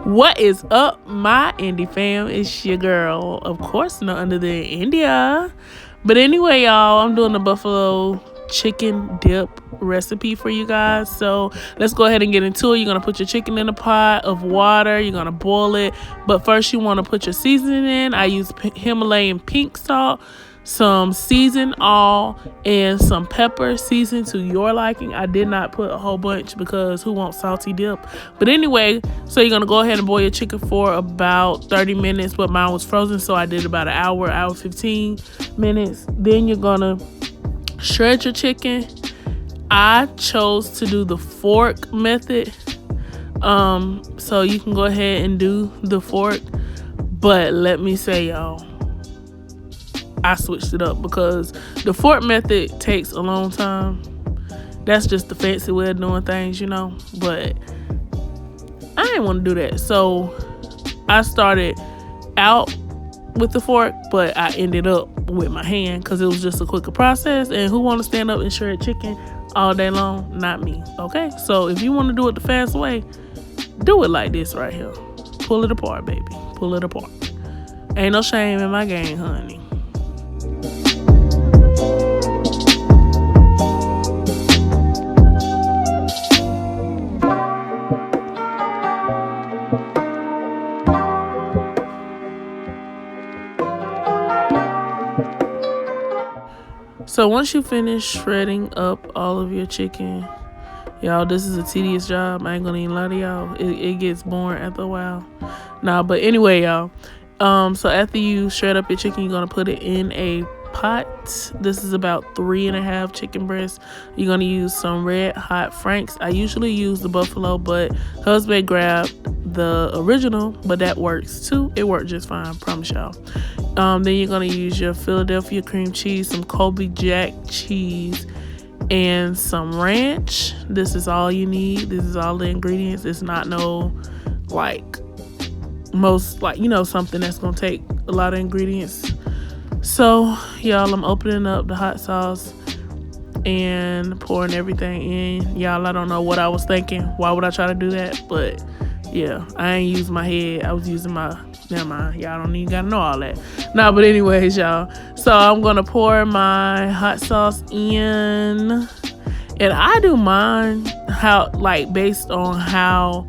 What is up, my Indy fam? It's your girl, of course, none other than India. But anyway, y'all, I'm doing the buffalo chicken dip recipe for you guys. So let's go ahead and get into it. You're going to put your chicken in a pot of water. You're going to boil it. But first, you want to put your seasoning in. I use Himalayan pink salt, some seasoned all, and some pepper seasoned to your liking. I did not put a whole bunch because who wants salty dip? But anyway, so you're going to go ahead and boil your chicken for about 30 minutes, but mine was frozen, so I did about an hour 15 minutes. Then you're going to shred your chicken. I chose to do the fork method, so you can go ahead and do the fork, but let me say, y'all, I switched it up because the fork method takes a long time. That's just the fancy way of doing things, you know, but I didn't want to do that. So I started out with the fork, but I ended up with my hand because it was just a quicker process. And who want to stand up and shred chicken all day long? Not me. Okay, so if you want to do it the fast way, do it like this right here. Pull it apart, baby. Pull it apart. Ain't no shame in my game, honey. So once you finish shredding up all of your chicken, y'all, this is a tedious job. I ain't gonna even lie to y'all. It gets boring after a while. But anyway, y'all. So after you shred up your chicken, you're gonna put it in a pot. This is about 3.5 chicken breasts. You're gonna use some red hot franks. I usually use the buffalo, but husband grabbed the original, but that works too. It worked just fine, promise y'all. Then you're gonna use your Philadelphia cream cheese, some Colby Jack cheese, and some ranch. This is all you need. This is all the ingredients. It's not no something that's gonna take a lot of ingredients. So y'all, I'm opening up the hot sauce and pouring everything in. Y'all, I don't know what I was thinking. Why would I try to do that? But yeah, I ain't using my head. I was using my, never mind. Y'all don't even gotta know all that. But anyways, y'all. So I'm gonna pour my hot sauce in. And I do mine based on how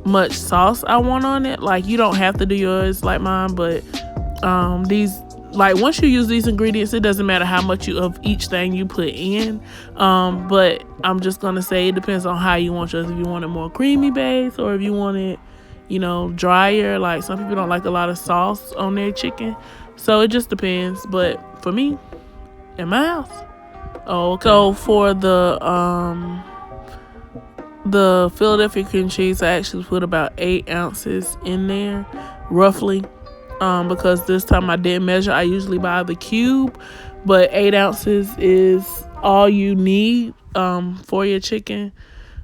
much sauce I want on it. You don't have to do yours like mine, but once you use these ingredients, it doesn't matter how much of each thing you put in. But I'm just gonna say it depends on how you want yours. If you want it more creamy base, or if you want it, drier. Some people don't like a lot of sauce on their chicken, so it just depends. But for me, in my house, so for the Philadelphia cream cheese, I actually put about 8 ounces in there, roughly. Because this time I didn't measure. I usually buy the cube, but 8 ounces is all you need for your chicken.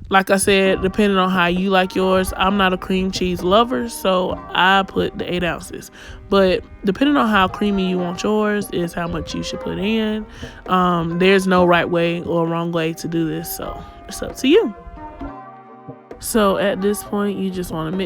Like I said, depending on how you like yours. I'm not a cream cheese lover, so I put the 8 ounces. But depending on how creamy you want yours is how much you should put in. There's no right way or wrong way to do this, so it's up to you. So at this point, you just want to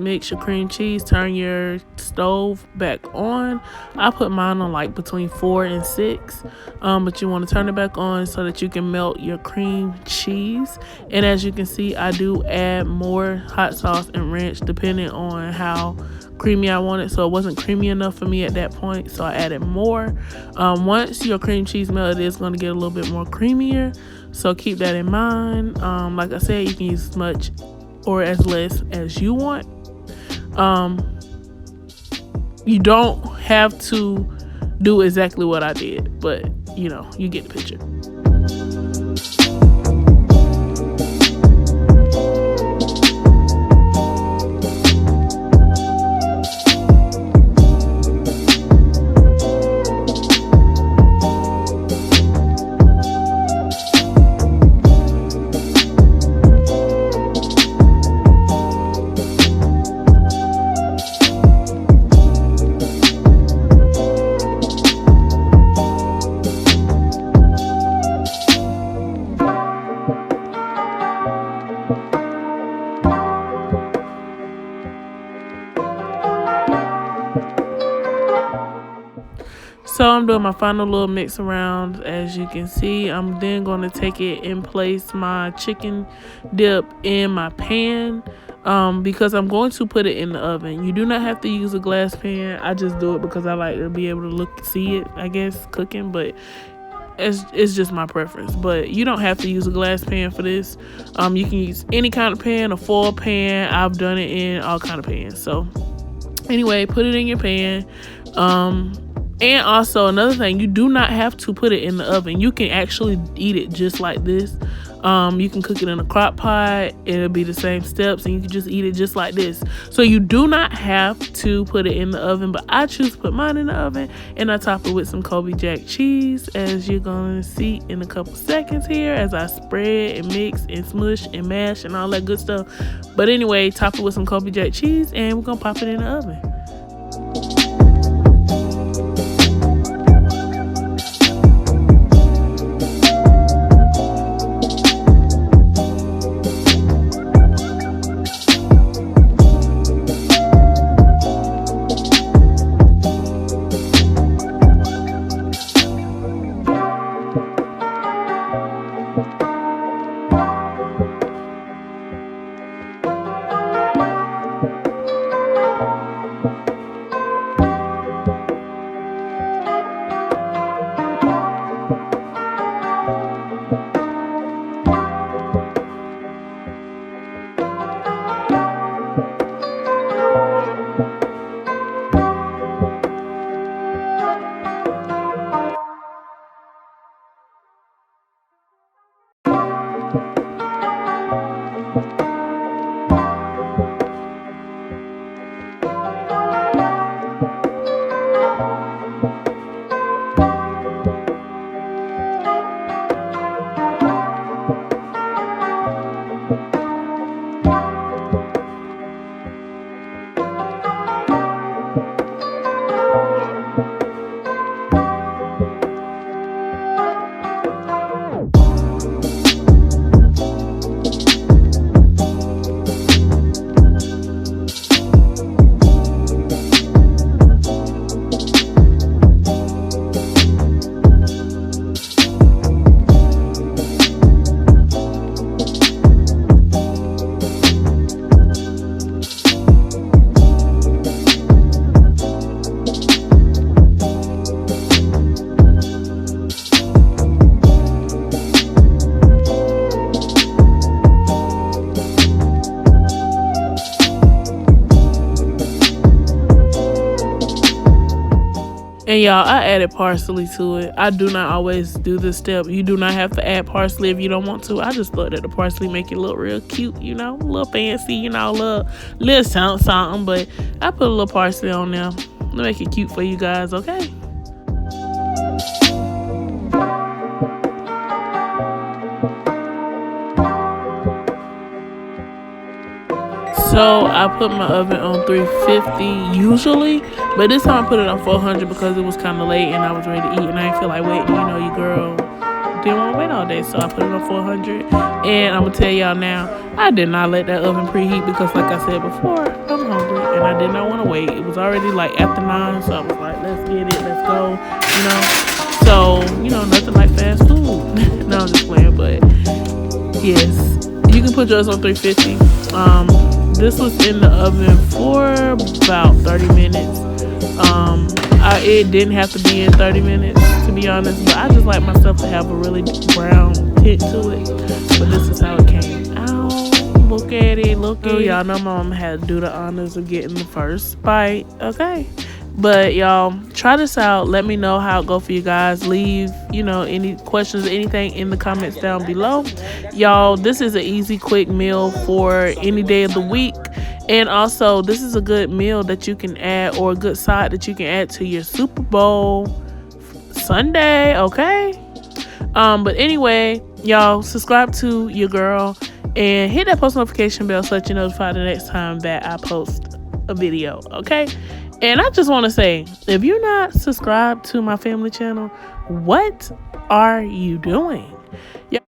mix your cream cheese. Turn your stove back on. I put mine on between 4 and 6, but you want to turn it back on so that you can melt your cream cheese. And as you can see, I do add more hot sauce and ranch depending on how creamy I want it. So it wasn't creamy enough for me at that point, so I added more. Once your cream cheese melted, it's going to get a little bit more creamier, so keep that in mind. Like I said, you can use as much or as less as you want. You don't have to do exactly what I did, but you get the picture. So I'm doing my final little mix around. As you can see, I'm then going to take it and place my chicken dip in my pan, because I'm going to put it in the oven. You do not have to use a glass pan. I just do it because I like to be able to see it, I guess, cooking, but it's just my preference. But you don't have to use a glass pan for this. You can use any kind of pan, a foil pan. I've done it in all kind of pans. So anyway, put it in your pan. And also another thing, you do not have to put it in the oven. You can actually eat it just like this. You can cook it in a crock pot. It'll be the same steps, and you can just eat it just like this. So you do not have to put it in the oven, but I choose to put mine in the oven, and I top it with some Kobe Jack cheese, as you're going to see in a couple seconds here, as I spread and mix and smush and mash and all that good stuff. But anyway, top it with some Kobe Jack cheese, and we're going to pop it in the oven. And y'all, I added parsley to it. I do not always do this step. You do not have to add parsley if you don't want to. I just thought that the parsley make it look real cute, you know, a little fancy, you know, a little something. But I put a little parsley on there to make it cute for you guys, okay? So I put my oven on 350 usually, but this time I put it on 400 because it was kind of late and I was ready to eat and I didn't feel like waiting. You know, your girl didn't want to wait all day, so I put it on 400. And I'm gonna tell y'all now, I did not let that oven preheat because, like I said before, I'm hungry and I did not want to wait. It was already like after 9, so I was like, let's get it, let's go, you know. So, you know, nothing like fast food. No, I'm just playing, but yes, you can put yours on 350. This was in the oven for about 30 minutes. It didn't have to be in 30 minutes, to be honest, but I just like myself to have a really brown tint to it. But this is how it came out. Look at it, look at it. Y'all know my mom had to do the honors of getting the first bite, okay? But y'all, try this out. Let me know how it go for you guys. Leave, you know, any questions or anything in the comments down below. Y'all, this is an easy, quick meal for any day of the week. And also, this is a good meal that you can add, or a good side that you can add to your Super Bowl Sunday, okay? But anyway, y'all, subscribe to your girl and hit that post notification bell so that you're notified the next time that I post a video, okay? And I just want to say, if you're not subscribed to my family channel, what are you doing?